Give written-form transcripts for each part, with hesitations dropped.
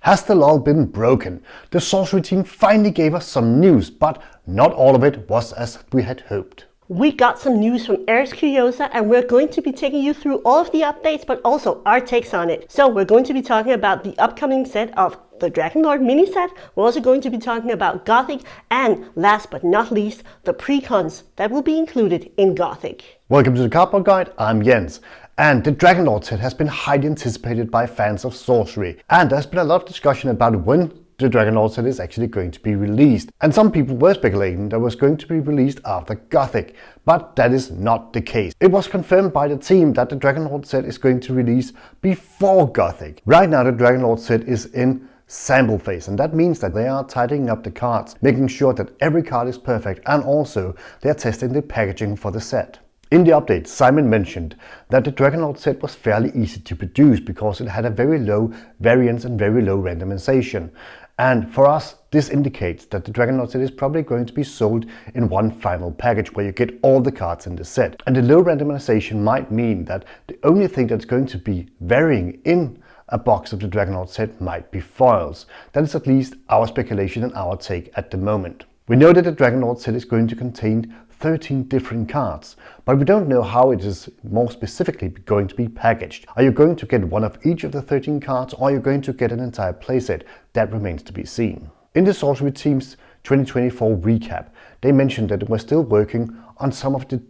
Has the lull been broken? The Sorcery team finally gave us some news, but not all of it was as we had hoped. We got some news from Ars Curiosa and we're going to be taking you through all of the updates, but also our takes on it. So we're going to be talking about the upcoming set of the Dragonlord mini set. We're also going to be talking about Gothic and last but not least, the Precons that will be included in Gothic. Welcome to the Cardboard Guide, I'm Jens. And the Dragonlord set has been highly anticipated by fans of Sorcery. And there's been a lot of discussion about when the Dragonlord set is actually going to be released. And some people were speculating that it was going to be released after Gothic, but that is not the case. It was confirmed by the team that the Dragonlord set is going to release before Gothic. Right now the Dragonlord set is in sample phase, and that means that they are tidying up the cards, making sure that every card is perfect, and also they are testing the packaging for the set. In the update, Simon mentioned that the Dragonlord set was fairly easy to produce because it had a very low variance and very low randomization. And for us, this indicates that the Dragonlord set is probably going to be sold in one final package where you get all the cards in the set. And the low randomization might mean that the only thing that's going to be varying in a box of the Dragonlord set might be foils. That is at least our speculation and our take at the moment. We know that the Dragonlord set is going to contain 13 different cards, but we don't know how it is more specifically going to be packaged. Are you going to get one of each of the 13 cards, or are you going to get an entire playset? That remains to be seen. In the Sorcery team's 2024 recap, they mentioned that they were still working on some of the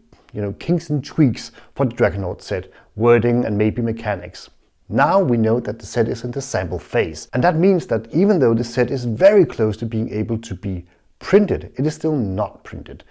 kinks and tweaks for the Dragonlord set, wording and maybe mechanics. Now we know that the set is in the sample phase, and that means that even though the set is very close to being able to be printed, it is still not printed.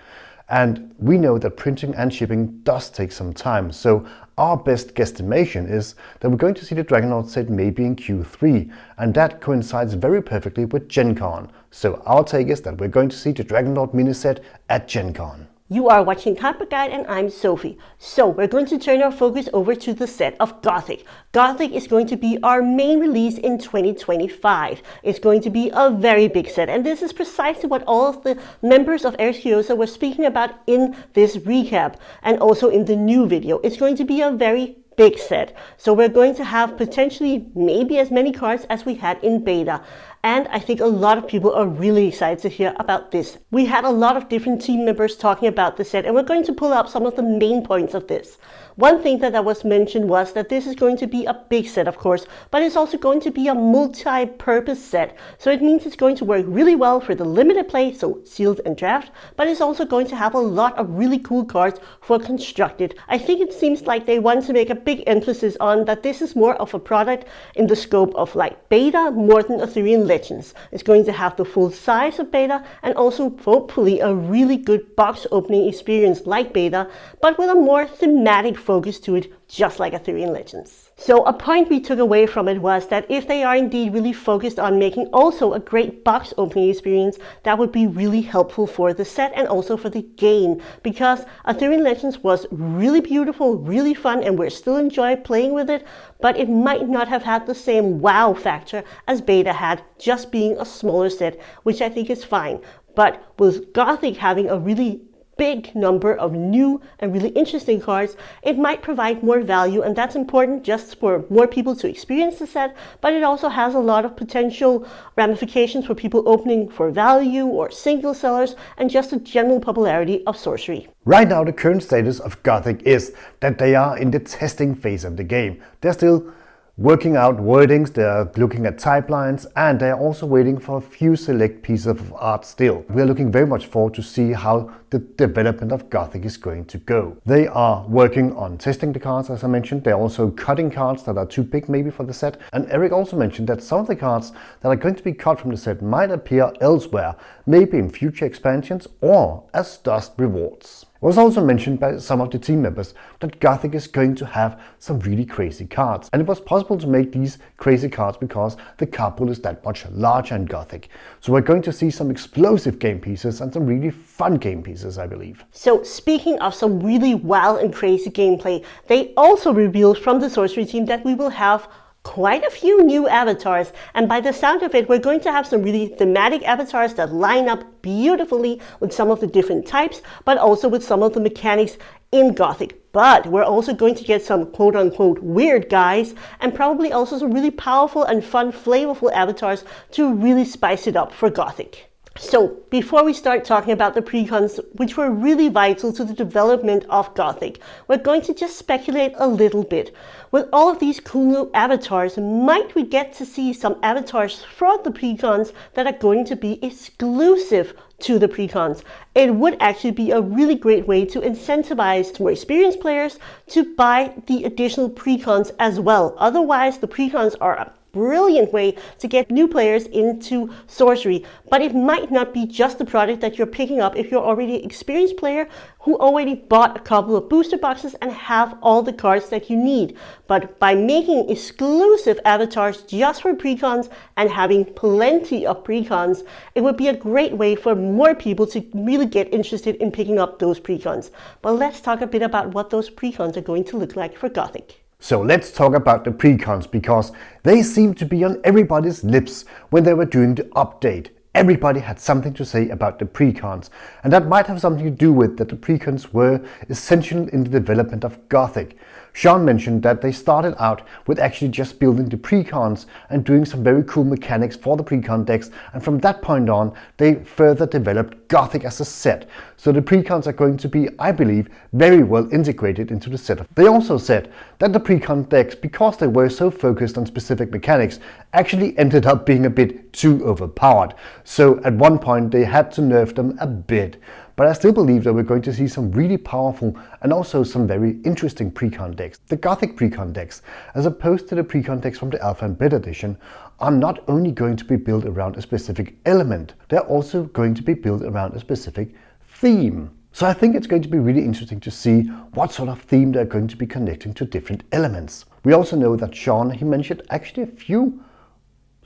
And we know that printing and shipping does take some time, so our best guesstimation is that we're going to see the Dragonlord set maybe in Q3, and that coincides very perfectly with Gen Con. So our take is that we're going to see the Dragonlord mini set at Gen Con. You are watching Cardboard Guide and I'm Sophie. So we're going to turn our focus over to the set of Gothic. Gothic is going to be our main release in 2025. It's going to be a very big set, and this is precisely what all of the members of Ars Curiosa were speaking about in this recap and also in the new video. It's going to be a very big set. So we're going to have potentially maybe as many cards as we had in beta. And I think a lot of people are really excited to hear about this. We had a lot of different team members talking about the set, and we're going to pull up some of the main points of this. One thing that was mentioned was that this is going to be a big set, of course, but it's also going to be a multi-purpose set. So it means it's going to work really well for the limited play, so sealed and draft, but it's also going to have a lot of really cool cards for constructed. I think it seems like they want to make a big emphasis on that this is more of a product in the scope of like beta more than Arthurian Legends. It's going to have the full size of beta and also hopefully a really good box opening experience like beta, but with a more thematic focus to it, just like Arthurian Legends. So a point we took away from it was that if they are indeed really focused on making also a great box opening experience, that would be really helpful for the set and also for the game, because Arthurian Legends was really beautiful, really fun, and we're still enjoying playing with it, but it might not have had the same wow factor as beta had, just being a smaller set, which I think is fine. But with Gothic having a really big number of new and really interesting cards, it might provide more value, and that's important just for more people to experience the set, but it also has a lot of potential ramifications for people opening for value or single sellers and just the general popularity of Sorcery. Right now the current status of Gothic is that they are in the testing phase of the game. They're still working out wordings, they're looking at type lines, and they're also waiting for a few select pieces of art still. We're looking very much forward to see how the development of Gothic is going to go. They are working on testing the cards, as I mentioned. They're also cutting cards that are too big maybe for the set. And Eric also mentioned that some of the cards that are going to be cut from the set might appear elsewhere, maybe in future expansions or as dust rewards. It was also mentioned by some of the team members that Gothic is going to have some really crazy cards, and it was possible to make these crazy cards because the card pool is that much larger in Gothic. So we're going to see some explosive game pieces and some really fun game pieces, I believe. So speaking of some really wild and crazy gameplay, they also revealed from the Sorcery team that we will have quite a few new avatars, and by the sound of it, we're going to have some really thematic avatars that line up beautifully with some of the different types, but also with some of the mechanics in Gothic. But we're also going to get some quote-unquote weird guys, and probably also some really powerful and fun, flavorful avatars to really spice it up for Gothic. So, before we start talking about the precons, which were really vital to the development of Gothic, we're going to just speculate a little bit. With all of these cool new avatars, might we get to see some avatars from the precons that are going to be exclusive to the precons? It would actually be a really great way to incentivize more experienced players to buy the additional precons as well. Otherwise, the precons are a brilliant way to get new players into Sorcery, but it might not be just the product that you're picking up if you're already an experienced player who already bought a couple of booster boxes and have all the cards that you need. But by making exclusive avatars just for precons and having plenty of precons, it would be a great way for more people to really get interested in picking up those precons. But let's talk a bit about what those precons are going to look like for Gothic. So let's talk about the precons, because they seem to be on everybody's lips when they were doing the update. Everybody had something to say about the precons, and that might have something to do with that the precons were essential in the development of Gothic. Sean mentioned that they started out with actually just building the precons and doing some very cool mechanics for the precon decks, and from that point on they further developed Gothic as a set. So the precons are going to be, I believe, very well integrated into the setup. They also said that the precon decks, because they were so focused on specific mechanics, actually ended up being a bit too overpowered. So at one point they had to nerf them a bit. But I still believe that we're going to see some really powerful and also some very interesting precon decks. The Gothic precon decks, as opposed to the precon decks from the Alpha and Beta edition, are not only going to be built around a specific element, they're also going to be built around a specific theme. So I think it's going to be really interesting to see what sort of theme they're going to be connecting to different elements. We also know that Sean, he mentioned actually a few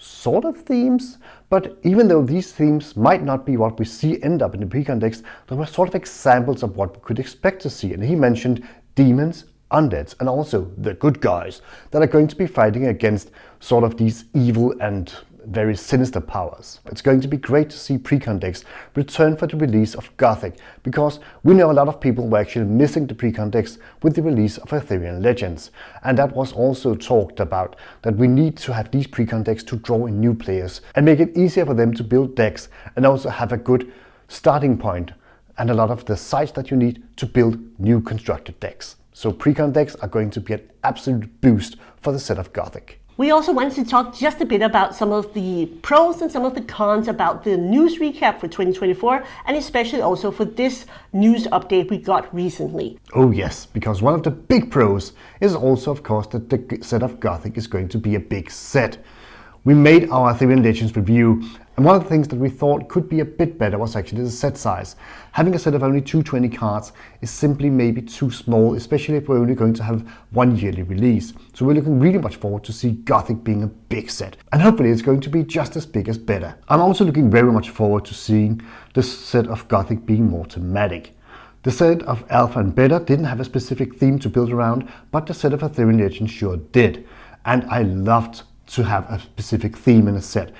sort of themes, but even though these themes might not be what we see end up in the precon decks, there were sort of examples of what we could expect to see. And he mentioned demons, undeads, and also the good guys that are going to be fighting against sort of these evil and very sinister powers. It's going to be great to see precon decks return for the release of Gothic, because we know a lot of people were actually missing the precon decks with the release of Arthurian Legends, and that was also talked about, that we need to have these precon decks to draw in new players and make it easier for them to build decks and also have a good starting point and a lot of the sites that you need to build new constructed decks. So precon decks are going to be an absolute boost for the set of Gothic. We also wanted to talk just a bit about some of the pros and some of the cons about the news recap for 2024, and especially also for this news update we got recently. Oh yes, because one of the big pros is also, of course, that the set of Gothic is going to be a big set. We made our Arthurian Legends review, and one of the things that we thought could be a bit better was actually the set size. Having a set of only 220 cards is simply maybe too small, especially if we're only going to have one yearly release. So we're looking really much forward to see Gothic being a big set, and hopefully it's going to be just as big as better. I'm also looking very much forward to seeing the set of Gothic being more thematic. The set of Alpha and Beta didn't have a specific theme to build around, but the set of Arthurian Legends sure did, and I loved to have a specific theme in a set.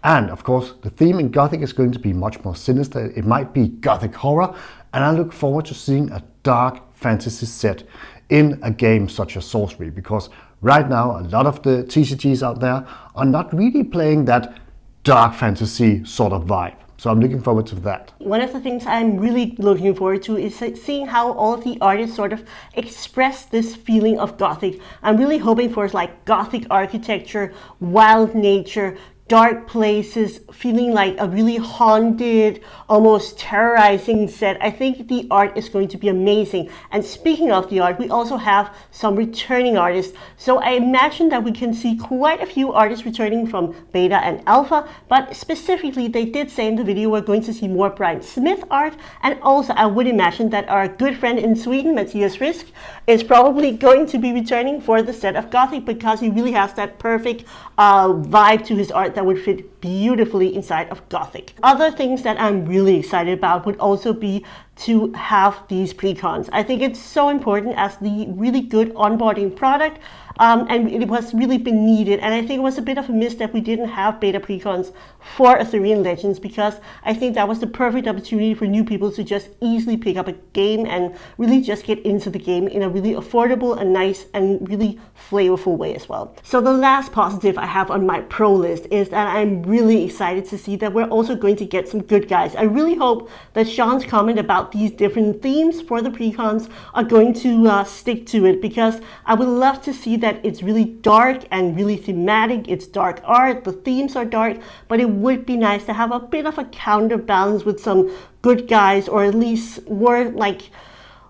And of course, the theme in Gothic is going to be much more sinister. It might be Gothic horror, and I look forward to seeing a dark fantasy set in a game such as Sorcery, because right now a lot of the TCGs out there are not really playing that dark fantasy sort of vibe. So I'm looking forward to that. One of the things I'm really looking forward to is seeing how all of the artists sort of express this feeling of Gothic. I'm really hoping for like Gothic architecture, wild nature, dark places, feeling like a really haunted, almost terrorizing set. I think the art is going to be amazing. And speaking of the art, we also have some returning artists. So I imagine that we can see quite a few artists returning from Beta and Alpha, but specifically they did say in the video we're going to see more Brian Smith art, and also I would imagine that our good friend in Sweden, Matthias Frisk, is probably going to be returning for the set of Gothic, because he really has that perfect vibe to his art that would fit beautifully inside of Gothic. Other things that I'm really excited about would also be to have these precons. I think it's so important as the really good onboarding product. and it was really been needed. And I think it was a bit of a miss that we didn't have beta precons for Arthurian Legends, because I think that was the perfect opportunity for new people to just easily pick up a game and really just get into the game in a really affordable and nice and really flavorful way as well. So the last positive I have on my pro list is that I'm really excited to see that we're also going to get some good guys. I really hope that Sean's comment about these different themes for the precons are going to stick to it, because I would love to see that it's really dark and really thematic. It's dark art, the themes are dark, but it would be nice to have a bit of a counterbalance with some good guys, or at least more like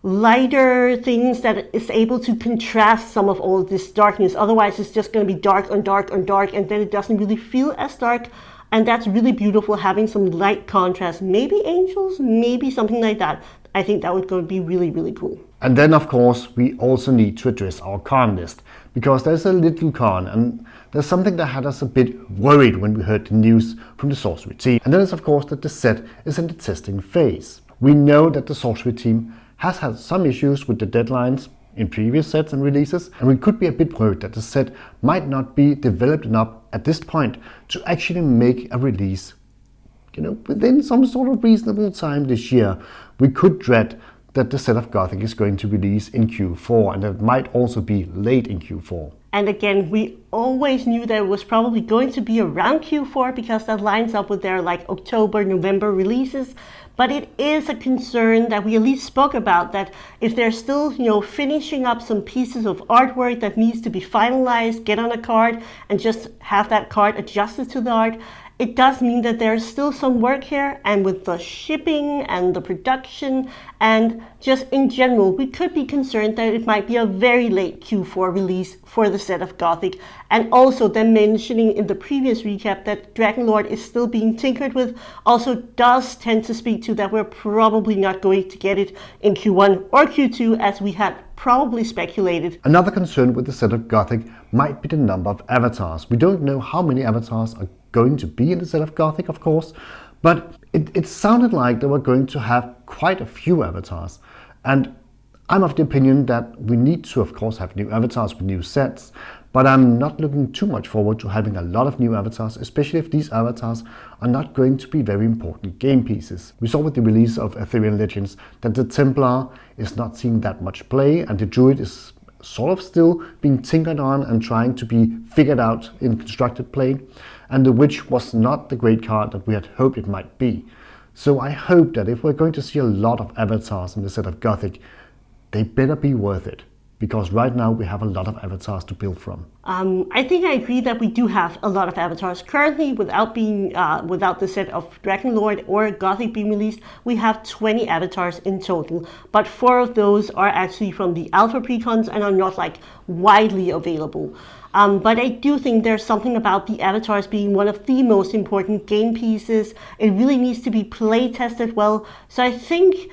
lighter things that is able to contrast some of all of this darkness. Otherwise it's just going to be dark on dark on dark, and then it doesn't really feel as dark. And that's really beautiful, having some light contrast, maybe angels, maybe something like that. I think that would going to be really, really cool. And then of course we also need to address our con list, because there's a little con, and there's something that had us a bit worried when we heard the news from the Sorcery team. And that is of course that the set is in the testing phase. We know that the Sorcery team has had some issues with the deadlines in previous sets and releases, and we could be a bit worried that the set might not be developed enough at this point to actually make a release, within some sort of reasonable time this year. We could dread that the set of Gothic is going to release in Q4, and that might also be late in Q4. And again, we always knew that it was probably going to be around Q4, because that lines up with their October, November releases. But it is a concern that we at least spoke about, that if they're still, finishing up some pieces of artwork that needs to be finalized, get on a card and just have that card adjusted to the art, it does mean that there's still some work here, and with the shipping and the production and just in general, we could be concerned that it might be a very late Q4 release for the set of Gothic. And also them mentioning in the previous recap that Dragonlord is still being tinkered with also does tend to speak to that we're probably not going to get it in Q1 or Q2 as we had probably speculated. Another concern with the set of Gothic might be the number of avatars. We don't know how many avatars are going to be in the set of Gothic, of course, but it sounded like they were going to have quite a few avatars. And I'm of the opinion that we need to, of course, have new avatars with new sets, but I'm not looking too much forward to having a lot of new avatars, especially if these avatars are not going to be very important game pieces. We saw with the release of Arthurian Legends that the Templar is not seeing that much play, and the Druid is sort of still being tinkered on and trying to be figured out in constructed play, and the Witch was not the great card that we had hoped it might be. So I hope that if we're going to see a lot of avatars in the set of Gothic, they better be worth it, because right now we have a lot of avatars to build from. I think I agree that we do have a lot of avatars. Currently, without the set of Dragonlord or Gothic being released, we have 20 avatars in total, but 4 of those are actually from the alpha precons and are not widely available. But I do think there's something about the avatars being one of the most important game pieces. It really needs to be play tested well. So I think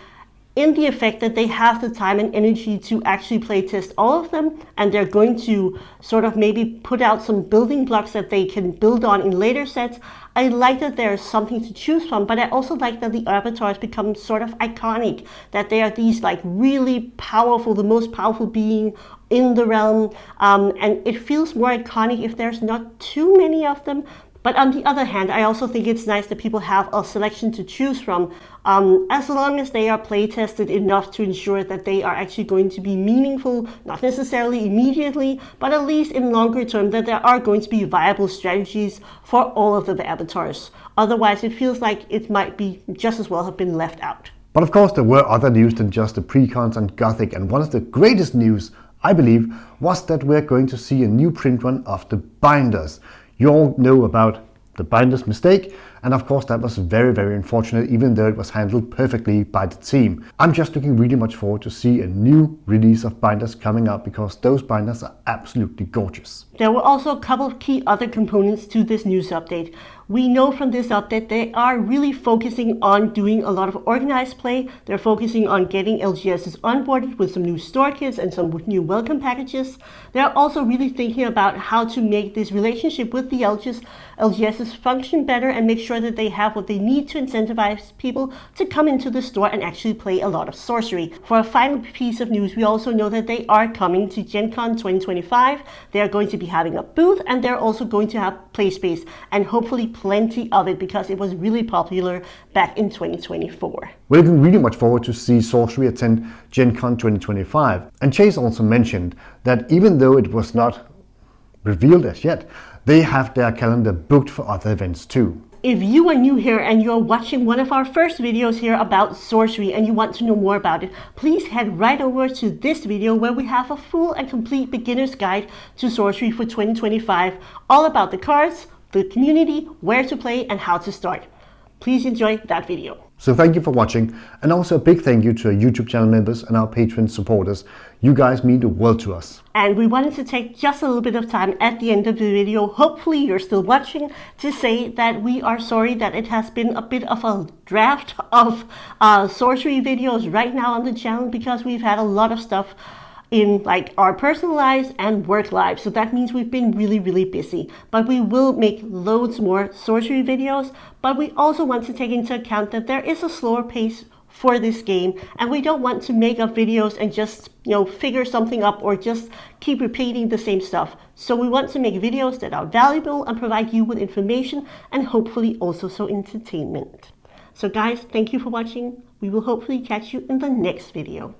in the effect that they have the time and energy to actually play test all of them, and they're going to sort of maybe put out some building blocks that they can build on in later sets, I like that there's something to choose from, but I also like that the avatars become sort of iconic, that they are these really powerful, the most powerful being in the realm, and it feels more iconic if there's not too many of them. But on the other hand, I also think it's nice that people have a selection to choose from, as long as they are play tested enough to ensure that they are actually going to be meaningful, not necessarily immediately, but at least in longer term, that there are going to be viable strategies for all of the avatars. Otherwise, it feels like it might be just as well have been left out. But of course, there were other news than just the Precons and Gothic, and one of the greatest news, I believe, was that we're going to see a new print run of the binders. You all know about the binder's mistake, and of course that was very, very unfortunate, even though it was handled perfectly by the team. I'm just looking really much forward to see a new release of binders coming up, because those binders are absolutely gorgeous. There were also a couple of key other components to this news update. We know from this update they are really focusing on doing a lot of organized play. They're focusing on getting LGSs onboarded with some new store kits and some new welcome packages. They're also really thinking about how to make this relationship with the LGSs function better and make sure sure that they have what they need to incentivize people to come into the store and actually play a lot of Sorcery. For a final piece of news, we also know that they are coming to Gen Con 2025. They are going to be having a booth, and they're also going to have play space, and hopefully plenty of it, because it was really popular back in 2024. We're looking really much forward to see Sorcery attend Gen Con 2025. And Chase also mentioned that even though it was not revealed as yet, they have their calendar booked for other events too. If you are new here and you're watching one of our first videos here about Sorcery and you want to know more about it, please head right over to this video where we have a full and complete beginner's guide to Sorcery for 2025, all about the cards, the community, where to play, and how to start. Please enjoy that video. So thank you for watching, and also a big thank you to our YouTube channel members and our Patreon supporters. You guys mean the world to us. And we wanted to take just a little bit of time at the end of the video, hopefully you're still watching, to say that we are sorry that it has been a bit of a draft of Sorcery videos right now on the channel, because we've had a lot of stuff in like our personal lives and work lives. So that means we've been really busy, but we will make loads more Sorcery videos. But we also want to take into account that there is a slower pace for this game, and we don't want to make up videos and just, figure something up or just keep repeating the same stuff. So we want to make videos that are valuable and provide you with information, and hopefully also some entertainment. So guys, thank you for watching. We will hopefully catch you in the next video.